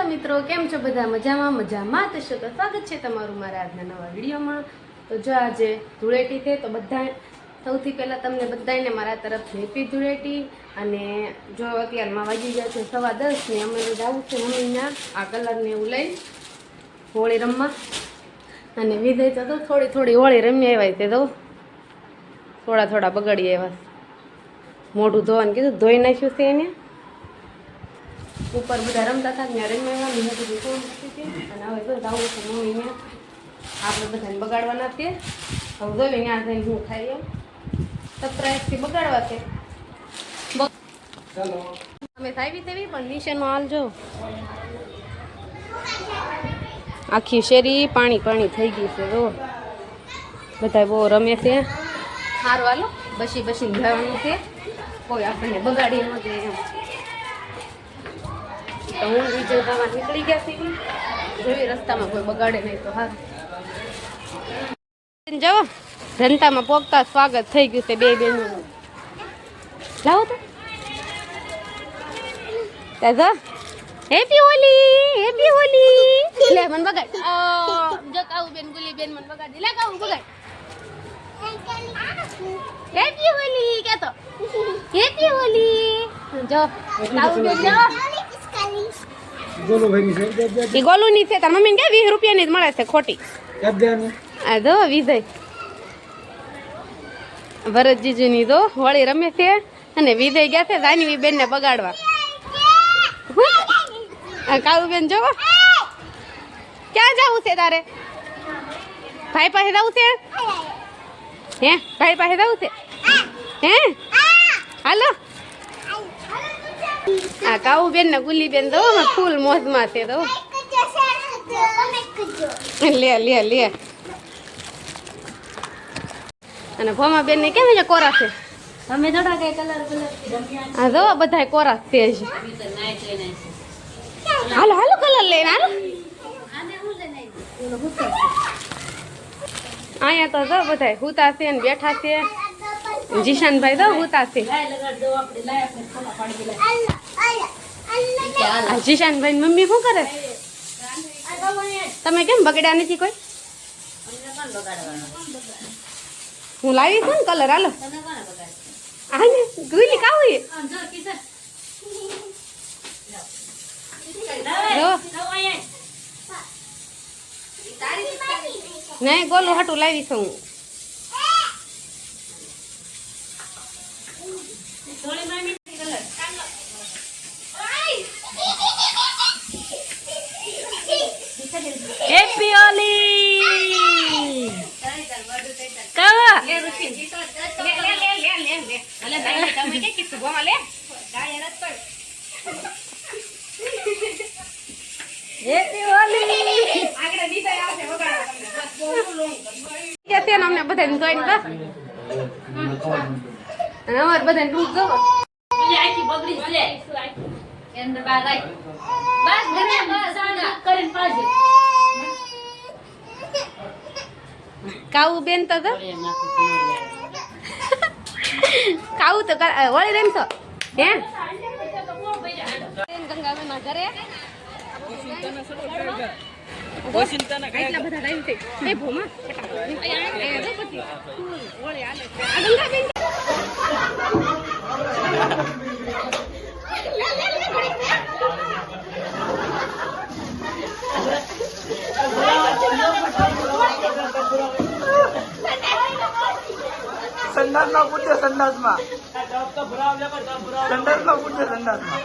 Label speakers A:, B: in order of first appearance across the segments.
A: મિત્રો, કેમ છો બધા? મજામાં તો છો? તો સ્વાગત છે તમારું મારા આજના નવા વિડીયોમાં. તો જો આજે ધૂળેટી છે, તો બધા સૌથી પહેલાં તમને બધાને મારા તરફથી હેપી ધૂળેટી. અને જો અત્યારમાં વાગી ગયા છે 10:15 ને અમે જવું છે મમ્મીના આ કલરને એવું લઈ હોળી રમવા. અને વિદય તો થોડી થોડી હોળી રમી આવ્યા તે તો થોડા બગાડી આવ્યા. મોઢું ધોવાનું કીધું, ધોઈ નાખ્યું છે એને. ઉપર બધા રમતા હતા ત્યાં રમ્યા મેં કીધું કોણ અને હવે તો આવું છે મમ્મીને આપણે બધાને બગાડવાના છે. હવે જોઈએ ત્યાં જઈને હું ખાઈ એમ સરપ્રાઈઝથી બગાડવા છે. અમે થાવી તેવી પણ નીચેનો હાલ જો આખી શેરી પાણી થઈ ગઈ છે. તો બધા બહુ રમે છે. સારું હાલો બસી જવાનું છે, કોઈ આપણને બગાડી ન દે એમ. તો હું વિજય ગાવા નીકળી ગયા છીએ, જોઈ રસ્તામાં કોઈ બગાડે નહીં તો હા જાઓ. જનતામાં પોગતા સ્વાગત થઈ ગયું છે બે બેનનું. લાવો તો દાદા હેપી હોલી લે મને બગાડ જો કાવું બેન ગુલી બેન મને બગાડ લે કાવું બગાડ હેપી હોલી કે તો હેપી હોલી જો કાવું બેન જો
B: ગોલું ભાઈ છે
A: ગોલું ની છે તાર મમ્મી ને કે 20 રૂપિયા ની મળે છે ખોટી આ દો વિજય ભરતજીજુ ની દો હોળી રમે છે અને વિજય ગયા છે જાનવી બેન ને બગાડવા. કાળુ બેન જો ક્યાં જવું છે તારે? ભાઈ પાસે જવું છે? હે ભાઈ પાસે જવું છે? હે હાલો. આ કાઉ બેન ને ગુલી બેન દો ફૂલ મોજમાં છે. દો લે અને ભોમા બેન ને કેમ છે કોરા છે?
C: અમે થોડા કઈ કલર
A: આ જો બધા કોરા છે. હાલો કલર લઈને હાલો. અહીંયા તો જો બધા હુતા છે ને બેઠા છે. જીશાનભાઈ તો હુતા છે. જીશાનભાઈ મમ્મી શું કરે? તમે કેમ બગડ્યા નથી કોઈ? હું લાવી છું ને કલર. હાલો આને ગુલી કાવું નહીં ગોલું હાટું લાવી છું હું. હેપી હોલી કાવા લે રુચિન લે અલે ભાઈ તમે કે કીધું ગોમા લે ગાય રત પર હેપી હોલી આગળ દીતા આવશે વગાડવા તમને બસ બહુ લોંગ કે છે ને અમને બધાને જોઈને બસ અને અમાર બધાને રૂપ જો એટલે આખી બગડી છે અંદર બહાર રાખ બસ ઘરે બસ આના કરીને પાજે કાવું બેન તો કાવું તો વળી રેમ છો હે ગંગાના ઘરે એટલા બધા ટાઈમ છે એ ભોમા વળી હાલે ગંગા બેન
B: સંડાસમાં પૂછે સંડાસમાં પૂછે સંડાસમાં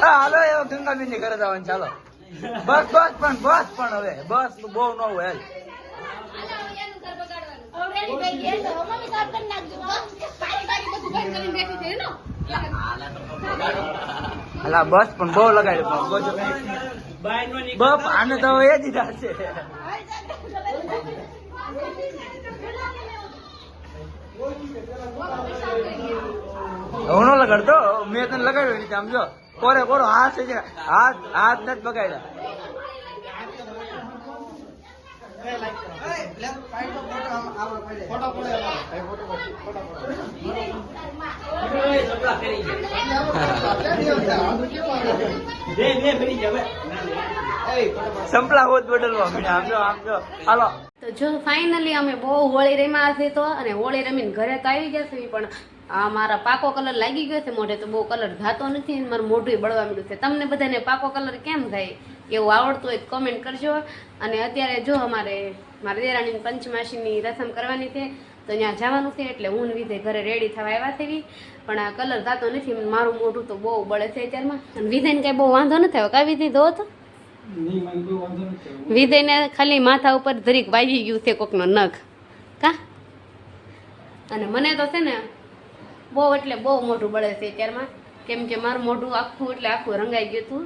B: હાલો એવો ગંગાબેન ની ઘરે જવાનું. ચાલો બસ પણ હવે બસ બહુ ન હોય. હાલ બસ પણ બહુ લગાડ્યું બપ આને તો એ દીધા છે. હું ન લગાડતો, મેં તને લગાડ્યો નહીં આમ જો કોરે કોરો હાથ છે, હાથ હાથ નથી બગાડ્યા. સંપલા હોત બદલવા મીઠા આમ જો હાલો.
A: તો જો ફાઇનલી અમે બહુ હોળી રમ્યા હશે તો, અને હોળી રમીને ઘરે તો આવી ગયા છે, પણ આ મારા પાકો કલર લાગી ગયો છે મોઢે, તો બહુ કલર જાતો નથી, મારું મોઢું બળવા મળ્યું છે. તમને બધાને પાકો કલર કેમ થાય એવું આવડતું હોય કમેન્ટ કરજો. અને અત્યારે જો અમારે મારા દેરાણીની પંચમાસીની રસમ કરવાની છે, તો ત્યાં જવાનું છે, એટલે હું વિધે ઘરે રેડી થવા આવ્યા છે, પણ આ કલર જાતો નથી, મારું મોઢું તો બહુ બળે છે અત્યારમાં. અને વિધેને કાંઈ બહુ વાંધો નથી આવ્યો, કાંઈ વિધિ દો તો વિધેને ખાલી માથા ઉપર ધરીક વાગી ગયું છે કોકનો નખ કા. અને મને તો છે ને બહુ એટલે બહુ મોઢું બળે છે અત્યારમાં, કેમ કે મારું મોઢું આખું એટલે આખું રંગાઈ ગયું હતું.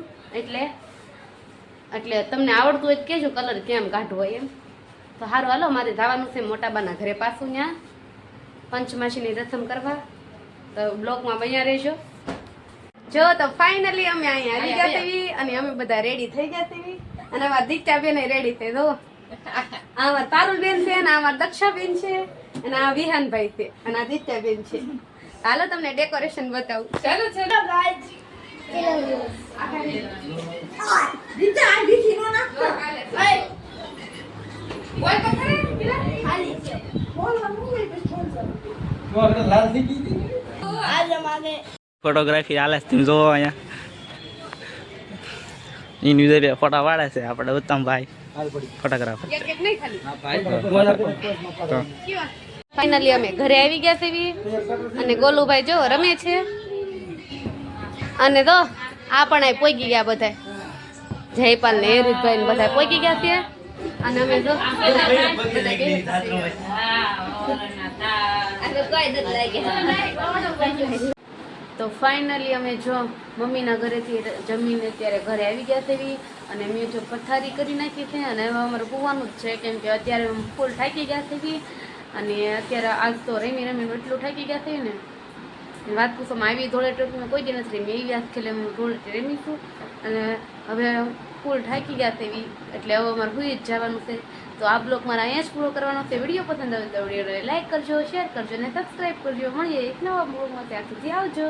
A: એટલે તમને આવડતું હોય કહેજો કલર કેમ કાઢવો એમ. તો સારું હાલો, મારે જવાનું છે મોટાબાના ઘરે પાછું ત્યાં પંચમાસીની રસમ કરવા, તો બ્લોગમાં બન્યા રહેજો. જો તો ફાઇનલી અમે અહીંયા આવી ગયા તેવી, અને અમે બધા રેડી થઈ ગયા તેવી, અને અમારા દીક્ષા બેન રેડી થઈ. જો આ અમાર પારુલ બેન છે, અને અમાર દક્ષા બેન છે, અને આ વિહાનભાઈ છે, અને આ દીક્ષા બેન છે. હાલો તમને ડેકોરેશન બતાવું. ચાલો ચાલો ગાઈસ,
D: ફોટોગ્રાફી હાલે છે, તમે જોવો અહીંયા એની જરીએ ફોટા પાડે છે આપણે ઉત્તમભાઈ ફોટોગ્રાફર.
A: ફાઇનલી અમે ઘરે આવી ગયા છે, અને ગોલુભાઈ જો રમે છે, અને તો આ પણ આ પોગી ગયા બધા, જયપાલ ને હેરીતભાઈ ને બધા પોગી ગયા છે. અને અમે જો તો ફાઇનલી અમે જો મમ્મીના ઘરેથી જમીને અત્યારે ઘરે આવી ગયા છે, અને મેં જો પથારી કરી નાખી છે, અને હવે અમારે પૂવાનું જ છે, કેમ કે અત્યારે ફૂલ થાકી ગયા છે, અને અત્યારે આજ તો રમી રમીને એટલું થાકી ગયા છે ને વાત પૂછવામાં આવી. ધોળેટી કોઈ દી નથી રમી, એવી આજ ખેલે હું ધોળેટી રમીશું, અને હવે ફૂલ થાકી ગયા છે એટલે હવે અમારે સુઈ જ જવાનું છે. તો આ બ્લોગ મારા અહીંયા જ પૂરો કરવાનો છે. વિડીયો પસંદ આવે તો વિડીયોને લાઈક કરજો, શેર કરજો અને સબસ્ક્રાઈબ કરજો. મળીએ એક નવા બ્લોગમાં, ત્યાં સુધી આવજો.